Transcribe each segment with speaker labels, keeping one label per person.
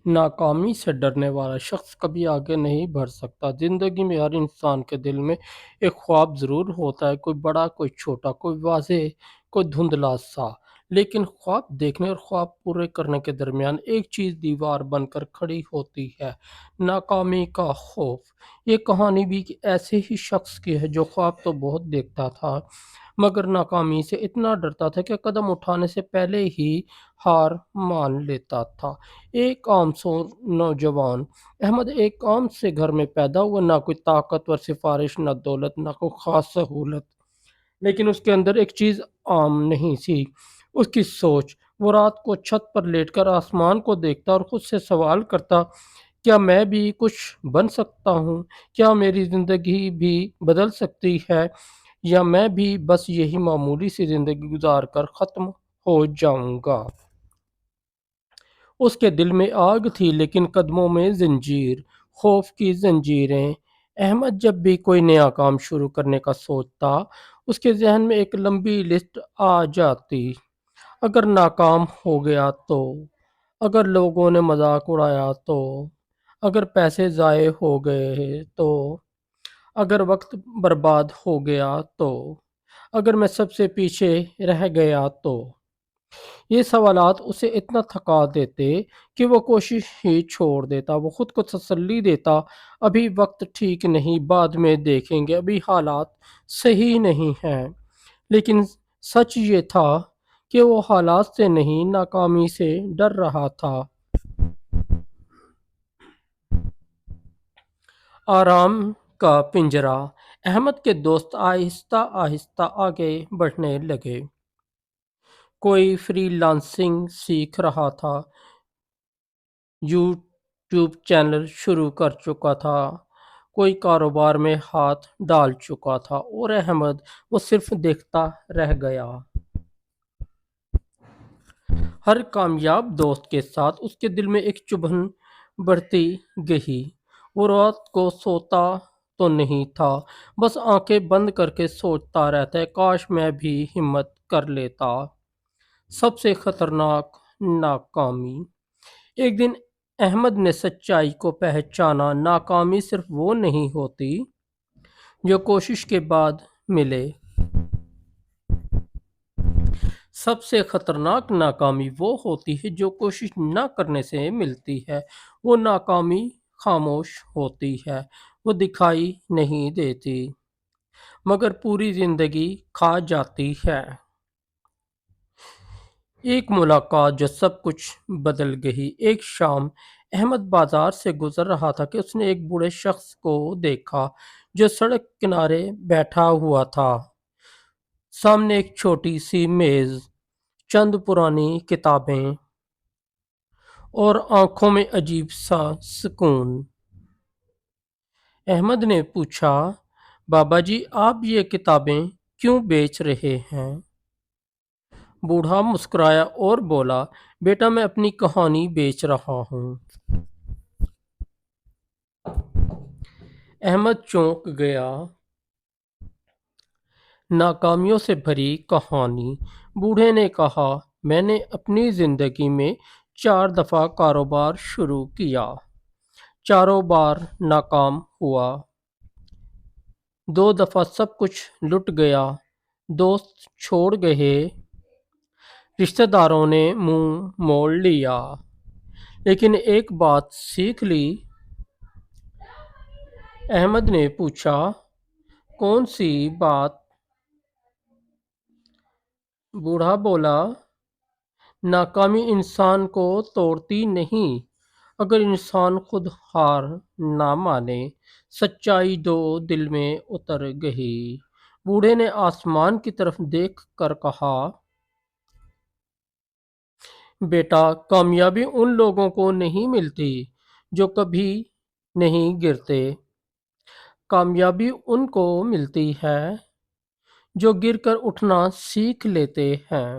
Speaker 1: ناکامی سے ڈرنے والا شخص کبھی آگے نہیں بڑھ سکتا۔ زندگی میں ہر انسان کے دل میں ایک خواب ضرور ہوتا ہے، کوئی بڑا، کوئی چھوٹا، کوئی واضح، کوئی دھندلا سا۔ لیکن خواب دیکھنے اور خواب پورے کرنے کے درمیان ایک چیز دیوار بن کر کھڑی ہوتی ہے: ناکامی کا خوف۔ یہ کہانی بھی ایسے ہی شخص کی ہے جو خواب تو بہت دیکھتا تھا، مگر ناکامی سے اتنا ڈرتا تھا کہ قدم اٹھانے سے پہلے ہی ہار مان لیتا تھا۔ ایک عام سو نوجوان احمد ایک عام سے گھر میں پیدا ہوا، نہ کوئی طاقتور سفارش، نہ دولت، نہ کوئی خاص سہولت، لیکن اس کے اندر ایک چیز عام نہیں تھی: اس کی سوچ۔ وہ رات کو چھت پر لیٹ کر آسمان کو دیکھتا اور خود سے سوال کرتا: کیا میں بھی کچھ بن سکتا ہوں؟ کیا میری زندگی بھی بدل سکتی ہے؟ یا میں بھی بس یہی معمولی سی زندگی گزار کر ختم ہو جاؤں گا؟ اس کے دل میں آگ تھی، لیکن قدموں میں زنجیر، خوف کی زنجیریں۔ احمد جب بھی کوئی نیا کام شروع کرنے کا سوچتا، اس کے ذہن میں ایک لمبی لسٹ آ جاتی: اگر ناکام ہو گیا تو، اگر لوگوں نے مذاق اڑایا تو، اگر پیسے ضائع ہو گئے تو، اگر وقت برباد ہو گیا تو، اگر میں سب سے پیچھے رہ گیا تو۔ یہ سوالات اسے اتنا تھکا دیتے کہ وہ کوشش ہی چھوڑ دیتا۔ وہ خود کو تسلی دیتا: ابھی وقت ٹھیک نہیں، بعد میں دیکھیں گے، ابھی حالات صحیح نہیں ہیں۔ لیکن سچ یہ تھا کہ وہ حالات سے نہیں، ناکامی سے ڈر رہا تھا۔ آرام کا پنجرہ۔ احمد کے دوست آہستہ آہستہ آگے بڑھنے لگے۔ کوئی فری لانسنگ سیکھ رہا تھا، یوٹیوب چینل شروع کر چکا تھا، کوئی کاروبار میں ہاتھ ڈال چکا تھا، اور احمد وہ صرف دیکھتا رہ گیا۔ ہر کامیاب دوست کے ساتھ اس کے دل میں ایک چبھن بڑھتی گئی۔ وہ رات کو سوتا تو نہیں تھا، بس آنکھیں بند کر کے سوچتا رہتا: کاش میں بھی ہمت کر لیتا۔ سب سے خطرناک ناکامی۔ ایک دن احمد نے سچائی کو پہچانا: ناکامی صرف وہ نہیں ہوتی جو کوشش کے بعد ملے۔ سب سے خطرناک ناکامی وہ ہوتی ہے جو کوشش نہ کرنے سے ملتی ہے۔ وہ ناکامی خاموش ہوتی ہے، وہ دکھائی نہیں دیتی، مگر پوری زندگی کھا جاتی ہے۔ ایک ملاقات جو سب کچھ بدل گئی۔ ایک شام احمد بازار سے گزر رہا تھا کہ اس نے ایک بوڑھے شخص کو دیکھا جو سڑک کنارے بیٹھا ہوا تھا۔ سامنے ایک چھوٹی سی میز، چند پرانی کتابیں، اور آنکھوں میں عجیب سا سکون۔ احمد نے پوچھا: بابا جی، آپ یہ کتابیں کیوں بیچ رہے ہیں؟ بوڑھا مسکرایا اور بولا: بیٹا، میں اپنی کہانی بیچ رہا ہوں۔ احمد چونک گیا۔ ناکامیوں سے بھری کہانی۔ بوڑھے نے کہا: میں نے اپنی زندگی میں 4 دفعہ کاروبار شروع کیا، چاروں بار ناکام ہوا۔ 2 دفعہ سب کچھ لٹ گیا، دوست چھوڑ گئے، رشتہ داروں نے منہ موڑ لیا، لیکن ایک بات سیکھ لی۔ احمد نے پوچھا: کون سی بات؟ بوڑھا بولا: ناکامی انسان کو توڑتی نہیں، اگر انسان خود ہار نہ مانے۔ سچائی دل میں اتر گئی۔ بوڑھے نے آسمان کی طرف دیکھ کر کہا: بیٹا، کامیابی ان لوگوں کو نہیں ملتی جو کبھی نہیں گرتے، کامیابی ان کو ملتی ہے جو گر کر اٹھنا سیکھ لیتے ہیں۔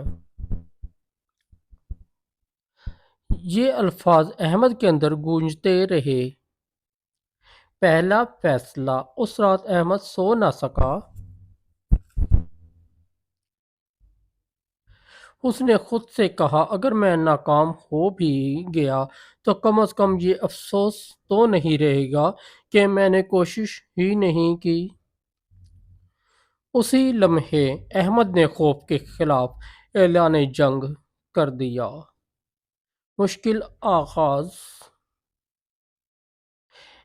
Speaker 1: یہ الفاظ احمد کے اندر گونجتے رہے۔ پہلا فیصلہ۔ اس رات احمد سو نہ سکا۔ اس نے خود سے کہا اگر میں ناکام ہو بھی گیا تو کم از کم یہ افسوس تو نہیں رہے گا کہ میں نے کوشش ہی نہیں کی۔ اسی لمحے احمد نے خوف کے خلاف اعلان جنگ کر دیا۔ مشکل آغاز۔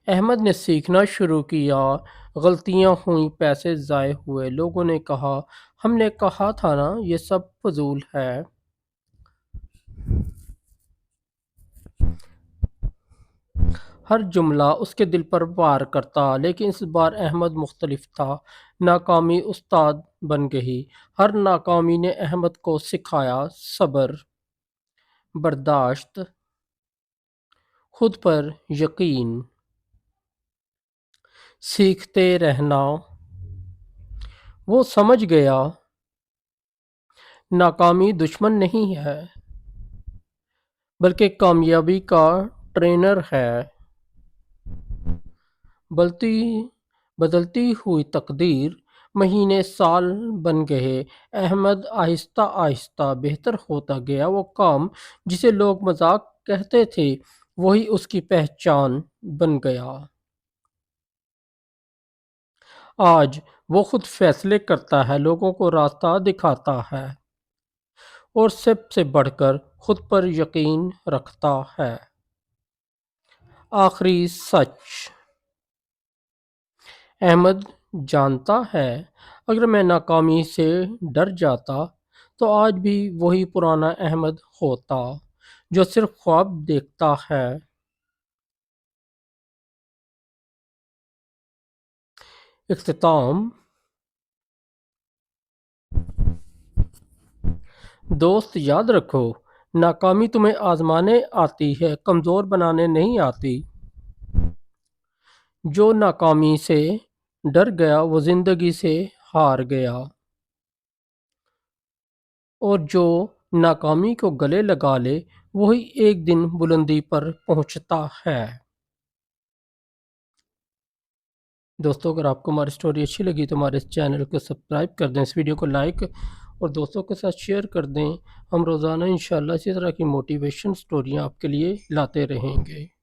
Speaker 1: احمد نے سیکھنا شروع کیا، غلطیاں ہوئیں، پیسے ضائع ہوئے، لوگوں نے کہا ہم نے کہا تھا نا یہ سب فضول ہے۔ ہر جملہ اس کے دل پر وار کرتا، لیکن اس بار احمد مختلف تھا۔ ناکامی استاد بن گئی۔ ہر ناکامی نے احمد کو سکھایا صبر، برداشت، خود پر یقین، سیکھتے رہنا۔ وہ سمجھ گیا ناکامی دشمن نہیں ہے بلکہ کامیابی کا ٹرینر ہے۔ بدلتی ہوئی تقدیر۔ مہینے سال بن گئے۔ احمد آہستہ آہستہ بہتر ہوتا گیا۔ وہ کام جسے لوگ مذاق کہتے تھے وہی اس کی پہچان بن گیا۔ آج وہ خود فیصلے کرتا ہے، لوگوں کو راستہ دکھاتا ہے اور سب سے بڑھ کر خود پر یقین رکھتا ہے۔ آخری سچ۔ احمد جانتا ہے اگر میں ناکامی سے ڈر جاتا تو آج بھی وہی پرانا احمد ہوتا جو صرف خواب دیکھتا ہے۔ اختتام۔ دوست یاد رکھو، ناکامی تمہیں آزمانے آتی ہے، کمزور بنانے نہیں آتی۔ جو ناکامی سے ڈر گیا وہ زندگی سے ہار گیا، اور جو ناکامی کو گلے لگا لے وہی ایک دن بلندی پر پہنچتا ہے۔ دوستو اگر آپ کو ہماری سٹوری اچھی لگی تو ہمارے اس چینل کو سبسکرائب کر دیں، اس ویڈیو کو لائک اور دوستوں کے ساتھ شیئر کر دیں۔ ہم روزانہ انشاءاللہ اسی طرح کی موٹیویشن سٹوریاں آپ کے لیے لاتے رہیں گے۔